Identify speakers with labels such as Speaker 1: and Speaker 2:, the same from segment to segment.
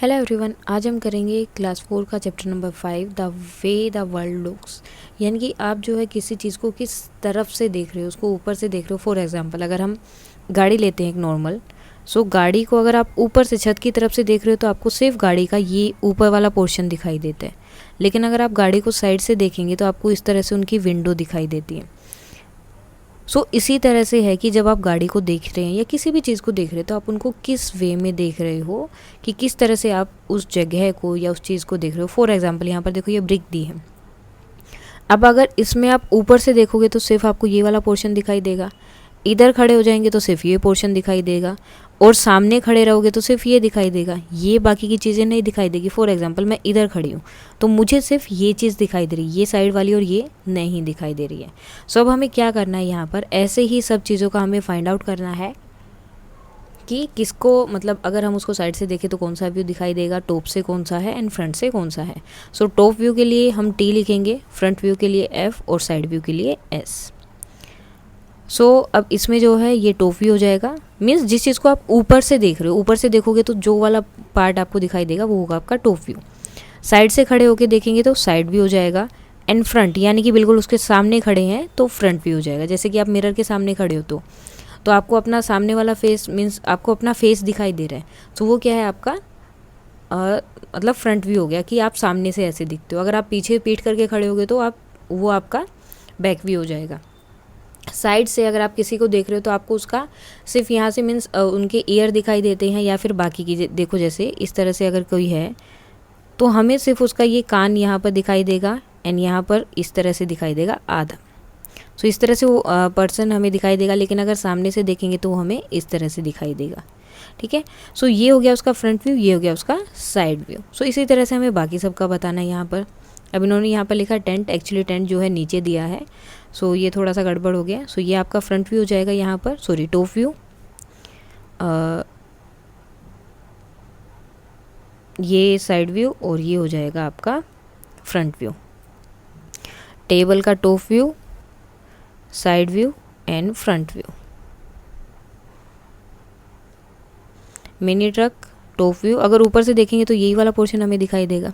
Speaker 1: Hello everyone, आज हम करेंगे क्लास 4 का chapter number 5 the way the world looks. यानी कि आप जो है किसी चीज़ को किस तरफ से देख रहे हो, उसको ऊपर से देख रहे हो। फॉर एग्जांपल अगर हम गाड़ी लेते हैं एक नॉर्मल, गाड़ी को अगर आप ऊपर से छत की तरफ से देख रहे हो तो आपको सिर्फ गाड़ी का ये ऊपर वाला पोर्शन दिखाई देता है। लेकिन अगर आप गाड़ी को साइड से देखेंगे तो आपको इस तरह से उनकी विंडो दिखाई देती है। इसी तरह से है कि जब आप गाड़ी को देख रहे हैं या किसी भी चीज़ को देख रहे हैं तो आप उनको किस वे में देख रहे हो, कि किस तरह से आप उस जगह को या उस चीज़ को देख रहे हो। फॉर एग्जांपल यहाँ पर देखो, ये ब्रिक दी है। अब अगर इसमें आप ऊपर से देखोगे तो सिर्फ आपको ये वाला पोर्शन दिखाई देगा, इधर खड़े हो जाएंगे तो सिर्फ ये पोर्शन दिखाई देगा, और सामने खड़े रहोगे तो सिर्फ ये दिखाई देगा, ये बाकी की चीज़ें नहीं दिखाई देगी। फॉर एग्जांपल मैं इधर खड़ी हूँ तो मुझे सिर्फ ये चीज़ दिखाई दे रही है, ये साइड वाली, और ये नहीं दिखाई दे रही है। अब हमें क्या करना है, यहाँ पर ऐसे ही सब चीज़ों का हमें फाइंड आउट करना है कि किसको, मतलब अगर हम उसको साइड से देखें तो कौन सा व्यू दिखाई देगा, टॉप से कौन सा है एंड फ्रंट से कौन सा है। टॉप व्यू के लिए हम टी लिखेंगे, फ्रंट व्यू के लिए एफ और साइड व्यू के लिए एस। अब इसमें जो है ये टॉप व्यू हो जाएगा, मीन्स जिस चीज़ को आप ऊपर से देख रहे हो, ऊपर से देखोगे तो जो वाला पार्ट आपको दिखाई देगा वो होगा आपका टॉप व्यू। साइड से खड़े होके देखेंगे तो साइड व्यू हो जाएगा, एंड फ्रंट यानी कि बिल्कुल उसके सामने खड़े हैं तो फ्रंट व्यू हो जाएगा। जैसे कि आप मिरर के सामने खड़े हो तो आपको अपना सामने वाला फेस, मीन्स आपको अपना फेस दिखाई दे रहा है, तो वो क्या है आपका मतलब फ्रंट व्यू हो गया, कि आप सामने से ऐसे दिखते हो। अगर आप पीछे पीठ करके खड़े होगे तो वो आपका बैक व्यू हो जाएगा। साइड से अगर आप किसी को देख रहे हो तो आपको उसका सिर्फ यहाँ से, मीन्स उनके ईयर दिखाई देते हैं, या फिर बाकी की देखो जैसे इस तरह से अगर कोई है तो हमें सिर्फ उसका ये कान यहाँ पर दिखाई देगा, एंड यहाँ पर इस तरह से दिखाई देगा आधा। इस तरह से वो पर्सन हमें दिखाई देगा, लेकिन अगर सामने से देखेंगे तो हमें इस तरह से दिखाई देगा। ठीक है, ये हो गया उसका फ्रंट व्यू, ये हो गया उसका साइड व्यू। इसी तरह से हमें बाकी सबका बताना है। यहाँ पर अब इन्होंने यहाँ पर लिखा टेंट, एक्चुअली टेंट जो है नीचे दिया है, ये थोड़ा सा गड़बड़ हो गया। ये आपका फ्रंट व्यू हो जाएगा यहाँ पर, सॉरी टॉप व्यू। ये साइड व्यू और ये हो जाएगा आपका फ्रंट व्यू। टेबल का top view, side view and front view. Mini truck top view, अगर ऊपर से देखेंगे तो यही वाला पोर्शन हमें दिखाई देगा,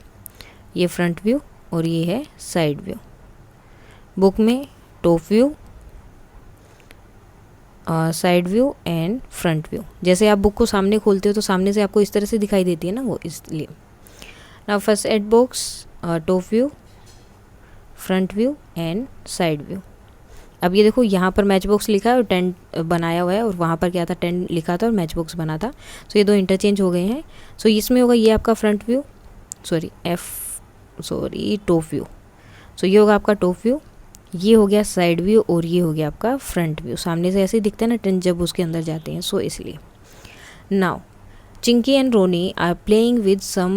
Speaker 1: ये फ्रंट व्यू और ये है साइड व्यू। बुक में top view, side view and front view. जैसे आप बुक को सामने खोलते हो तो सामने से आपको इस तरह से दिखाई देती है ना, वो इसलिए। Now first aid box, top view, front view and side view. अब ये देखो यहाँ पर मैच बॉक्स लिखा है और टेंट बनाया हुआ है, और वहाँ पर क्या था, टेंट लिखा था और मैच बॉक्स बना था। ये दो इंटरचेंज हो गए हैं। इसमें होगा ये आपका फ्रंट व्यू, टॉप व्यू। ये होगा आपका टॉप व्यू, ये हो गया साइड व्यू और ये हो गया आपका फ्रंट व्यू। सामने से ऐसे ही दिखता है ना टेंट जब उसके अंदर जाते हैं, इसलिए। Now Chinki and Rony are playing with some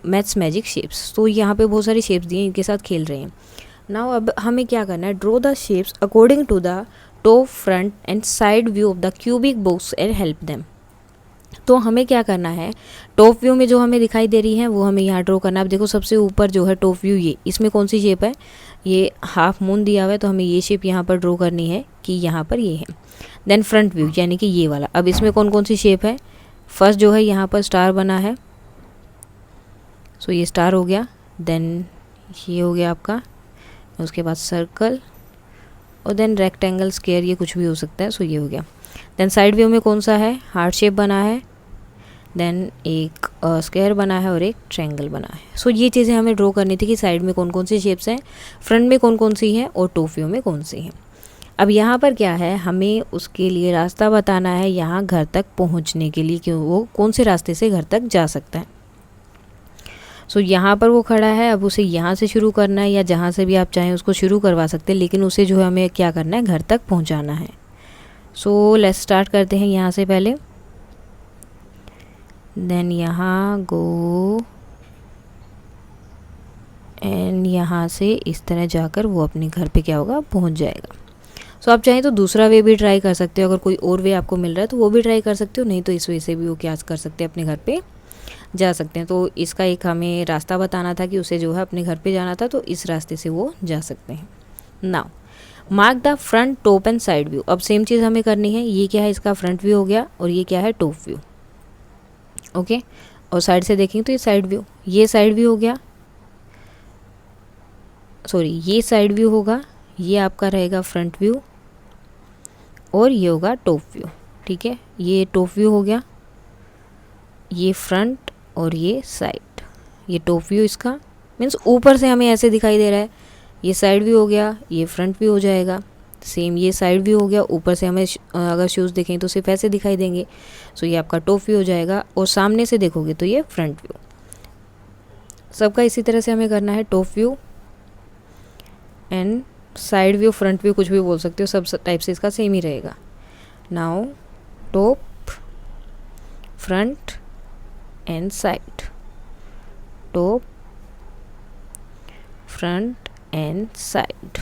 Speaker 1: maths magic shapes. यहाँ पे बहुत सारी शेप्स दी हैं, इनके साथ खेल रहे हैं। नाउ अब हमें क्या करना है, draw the shapes according to the top, front and side view of the cubic box and help them. हमें क्या करना है, टॉप व्यू में जो हमें दिखाई दे रही है वो हमें यहाँ ड्रॉ करना है। अब देखो सबसे ऊपर जो है टॉप व्यू, ये इसमें कौन सी शेप है, ये हाफ मून दिया हुआ है, तो हमें ये शेप यहाँ पर ड्रॉ करनी है कि यहाँ पर ये है। देन फ्रंट व्यू यानी कि ये वाला, अब इसमें कौन कौन सी शेप है, फर्स्ट जो है यहाँ पर स्टार बना है, ये स्टार हो गया। देन ये हो गया आपका, उसके बाद सर्कल, और देन रेक्टेंगल, स्क्वायर, ये कुछ भी हो सकता है। ये हो गया। देन साइड व्यू में कौन सा है, हार्ट शेप बना है, देन एक स्क्वायर बना है और एक ट्रायंगल बना है। ये चीज़ें हमें ड्रॉ करनी थी कि साइड में कौन कौन सी शेप्स हैं, फ्रंट में कौन कौन सी हैं और टॉप व्यू में कौन सी हैं। अब यहाँ पर क्या है, हमें उसके लिए रास्ता बताना है यहाँ घर तक पहुँचने के लिए, कि वो कौन से रास्ते से घर तक जा सकता है। यहाँ पर वो खड़ा है, अब उसे यहाँ से शुरू करना है या जहाँ से भी आप चाहें उसको शुरू करवा सकते हैं, लेकिन उसे जो है हमें क्या करना है, घर तक पहुँचाना है। लेट्स स्टार्ट करते हैं यहाँ से पहले। देन यहाँ गो, एंड यहाँ से इस तरह जाकर वो अपने घर पे क्या होगा, पहुँच जाएगा। आप चाहें तो दूसरा वे भी ट्राई कर सकते हो, अगर कोई और वे आपको मिल रहा है तो वो भी ट्राई कर सकते हो, नहीं तो इस वे से भी वो क्या कर सकते हैं, अपने घर पे जा सकते हैं। इसका एक हमें रास्ता बताना था कि उसे जो है अपने घर पे जाना था, तो इस रास्ते से वो जा सकते हैं। Now mark the front, top and side view. अब सेम चीज़ हमें करनी है, ये क्या है, इसका फ्रंट व्यू हो गया और ये क्या है, टॉप व्यू। ओके, और साइड से देखेंगे तो ये साइड व्यू, ये साइड व्यू हो गया, सॉरी ये साइड व्यू होगा, ये आपका रहेगा फ्रंट व्यू और ये होगा टॉप व्यू। ठीक है, ये टॉप व्यू हो गया, ये फ्रंट और ये साइड, ये टॉप व्यू इसका मीन्स ऊपर से हमें ऐसे दिखाई दे रहा है। ये साइड व्यू हो गया, ये फ्रंट व्यू हो जाएगा। सेम ये साइड व्यू हो गया, ऊपर से हमें अगर शूज़ देखें तो सिर्फ ऐसे दिखाई देंगे। सो ये आपका टॉप व्यू हो जाएगा और सामने से देखोगे तो ये फ्रंट व्यू। सबका इसी तरह से हमें करना है, top view and side view, front view, कुछ भी बोल सकते हो, सब टाइप से इसका सेम ही रहेगा। Now top, front and side, top, front and side,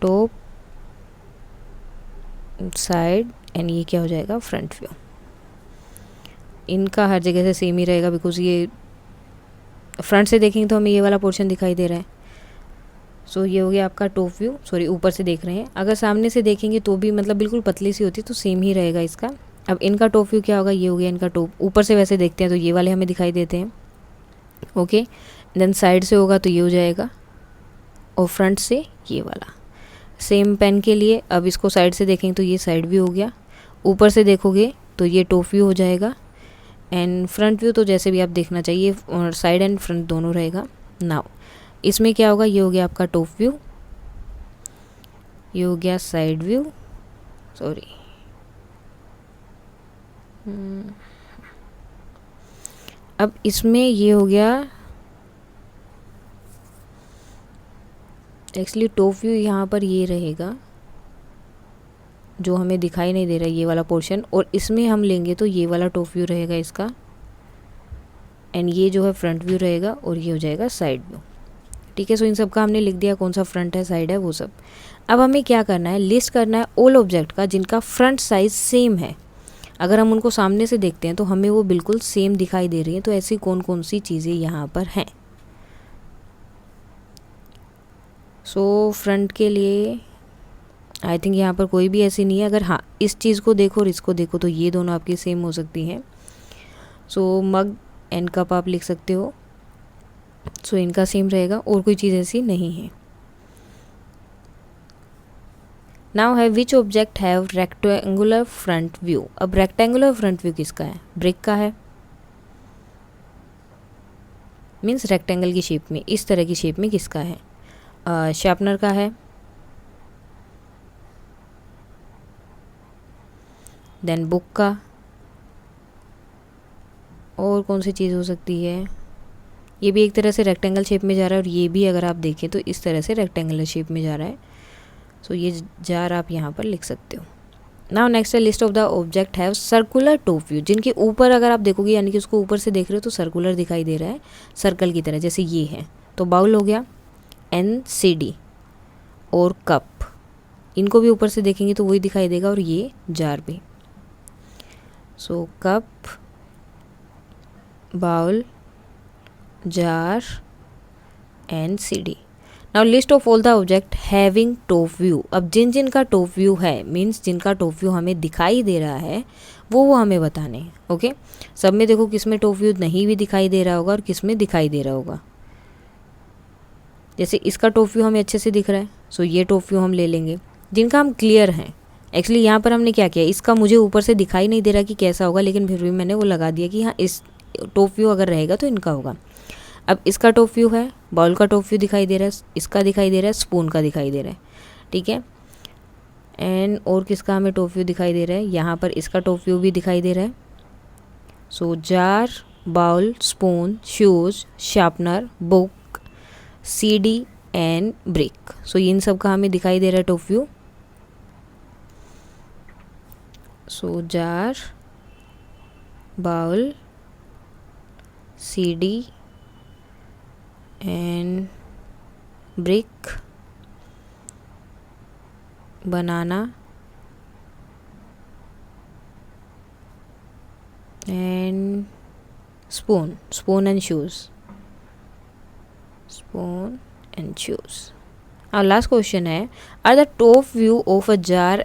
Speaker 1: top, side and ये क्या हो जाएगा, फ्रंट व्यू। इनका हर जगह से सेम ही रहेगा बिकॉज ये फ्रंट से देखेंगे तो हमें ये वाला पोर्शन दिखाई दे रहा है। सो ये हो गया आपका टॉप व्यू, सॉरी ऊपर से देख रहे हैं। अगर सामने से देखेंगे तो भी मतलब बिल्कुल पतली सी होती है तो सेम ही रहेगा इसका। अब इनका टॉप व्यू क्या होगा, ये हो गया इनका टॉप। ऊपर से वैसे देखते हैं तो ये वाले हमें दिखाई देते हैं, ओके। देन साइड से होगा तो ये हो जाएगा और फ्रंट से ये वाला। सेम पेन के लिए अब इसको साइड से देखेंगे तो ये साइड व्यू हो गया, ऊपर से देखोगे तो ये टॉप व्यू हो जाएगा एंड फ्रंट व्यू तो जैसे भी आप देखना चाहिए, और साइड एंड फ्रंट दोनों रहेगा। नाउ इसमें क्या होगा, ये हो गया आपका टॉप व्यू, ये हो गया साइड व्यू, सॉरी अब इसमें ये हो गया एक्चुअली टॉप व्यू, यहाँ पर ये रहेगा जो हमें दिखाई नहीं दे रहा है ये वाला पोर्शन, और इसमें हम लेंगे तो ये वाला टॉप व्यू रहेगा इसका एंड ये जो है फ्रंट व्यू रहेगा और ये हो जाएगा साइड व्यू। ठीक है, सो इन सब का हमने लिख दिया कौन सा फ्रंट है, साइड है, वो सब। अब हमें क्या करना है, लिस्ट करना है ऑल ऑब्जेक्ट का जिनका फ्रंट साइज सेम है। अगर हम उनको सामने से देखते हैं तो हमें वो बिल्कुल सेम दिखाई दे रही हैं, तो ऐसी कौन कौन सी चीज़ें यहाँ पर हैं। सो फ्रंट के लिए आई थिंक यहाँ पर कोई भी ऐसी नहीं है। अगर हाँ इस चीज़ को देखो और इसको देखो तो ये दोनों आपकी सेम हो सकती हैं। सो मग एंड कप आप लिख सकते हो, सो इनका सेम रहेगा और कोई चीज़ ऐसी नहीं है। नाउ है which object have rectangular front view. अब रेक्टेंगुलर फ्रंट व्यू किसका है, ब्रिक का है, मीन्स रेक्टेंगल की शेप में, इस तरह की शेप में किसका है, शार्पनर का है। देन बुक का, और कौन सी चीज़ हो सकती है, ये भी एक तरह से रेक्टेंगल शेप में जा रहा है और ये भी अगर आप देखें तो इस तरह से रेक्टेंगुलर शेप में जा रहा है। सो ये जार आप यहाँ पर लिख सकते हो। नाउ नेक्स्ट है list of the object have circular top view, जिनके ऊपर अगर आप देखोगे यानी कि उसको ऊपर से देख रहे हो तो सर्कुलर दिखाई दे रहा है, सर्कल की तरह, जैसे ये है। तो बाउल हो गया, NCD और कप, इनको भी ऊपर से देखेंगे तो वही दिखाई देगा, और ये जार भी। So cup, bowl, jar and CD। Now list of all the object having top view. अब जिन जिन का टॉप व्यू है, मीन्स जिनका टॉप व्यू हमें दिखाई दे रहा है वो हमें बताने हैं, ओके। सब में देखो किस में टॉप व्यू नहीं भी दिखाई दे रहा होगा और किस में दिखाई दे रहा होगा। जैसे इसका टॉप व्यू हमें अच्छे से दिख रहा है, सो ये टॉप व्यू हम ले लेंगे। जिनका हम क्लियर हैं, एक्चुअली यहाँ पर हमने क्या किया, इसका मुझे ऊपर से दिखाई नहीं दे रहा कि कैसा होगा, लेकिन फिर भी मैंने वो लगा दिया कि हाँ इस टॉप व्यू अगर रहेगा तो इनका होगा। अब इसका टॉप व्यू है, बाउल का टॉप व्यू दिखाई दे रहा है, इसका दिखाई दे रहा है, स्पून का दिखाई दे रहा है, ठीक है। एंड और किसका हमें टॉप व्यू दिखाई दे रहा है, यहाँ पर इसका टॉप व्यू भी दिखाई दे रहा है। So jar, bowl, spoon, shoes, sharpener, book, CD and brick. So इन सब का हमें दिखाई दे रहा है top view. So jar, bowl, CD and brick, banana and spoon and shoes, spoon and shoes. Our last question है, are the top view of a jar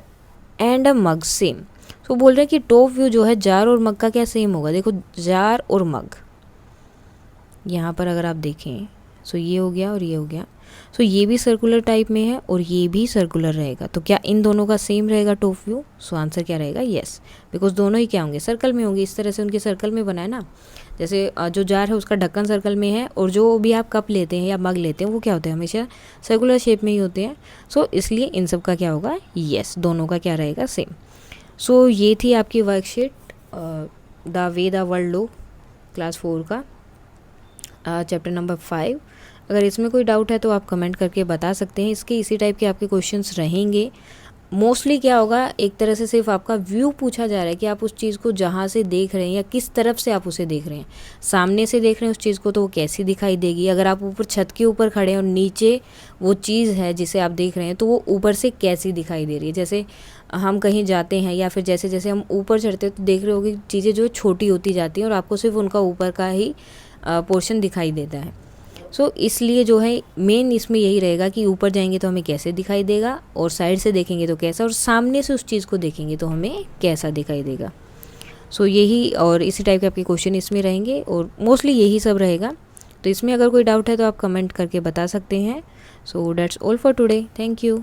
Speaker 1: and a mug same? तो बोल रहे हैं कि टॉप व्यू जो है jar और मग का क्या सेम होगा। देखो जार और मग, यहाँ पर अगर आप देखें सो ये हो गया और ये हो गया, सो ये भी सर्कुलर टाइप में है और ये भी सर्कुलर रहेगा, तो क्या इन दोनों का सेम रहेगा टॉप व्यू। सो आंसर क्या रहेगा, येस, बिकॉज दोनों ही क्या होंगे, सर्कल में होंगे। इस तरह से उनके सर्कल में बना है ना, जैसे जो जार है उसका ढक्कन सर्कल में है और जो भी आप कप लेते हैं या मग लेते हैं वो क्या होते हैं, हमेशा सर्कुलर शेप में ही होते हैं। सो इसलिए इन सब का क्या होगा, येस, दोनों का क्या रहेगा, सेम। सो ये थी आपकी worksheet the way the world look class 4 का चैप्टर नंबर 5। अगर इसमें कोई डाउट है तो आप कमेंट करके बता सकते हैं। इसके इसी टाइप के आपके क्वेश्चंस रहेंगे। मोस्टली क्या होगा, एक तरह से सिर्फ आपका व्यू पूछा जा रहा है कि आप उस चीज़ को जहाँ से देख रहे हैं या किस तरफ से आप उसे देख रहे हैं। सामने से देख रहे हैं उस चीज़ को तो वो कैसी दिखाई देगी, अगर आप ऊपर छत के ऊपर खड़े हैं और नीचे वो चीज़ है जिसे आप देख रहे हैं तो वो ऊपर से कैसी दिखाई दे रही है। जैसे हम कहीं जाते हैं या फिर जैसे जैसे हम ऊपर चढ़ते हैं तो देख रहे होगे चीज़ें जो छोटी होती जाती हैं और आपको सिर्फ उनका ऊपर का ही पोर्शन दिखाई देता है। सो इसलिए जो है मेन इसमें यही रहेगा कि ऊपर जाएंगे तो हमें कैसे दिखाई देगा और साइड से देखेंगे तो कैसा, और सामने से उस चीज़ को देखेंगे तो हमें कैसा दिखाई देगा। सो यही और इसी टाइप के आपके क्वेश्चन इसमें रहेंगे और मोस्टली यही सब रहेगा। तो इसमें अगर कोई डाउट है तो आप कमेंट करके बता सकते हैं। So that's all for today, thank you.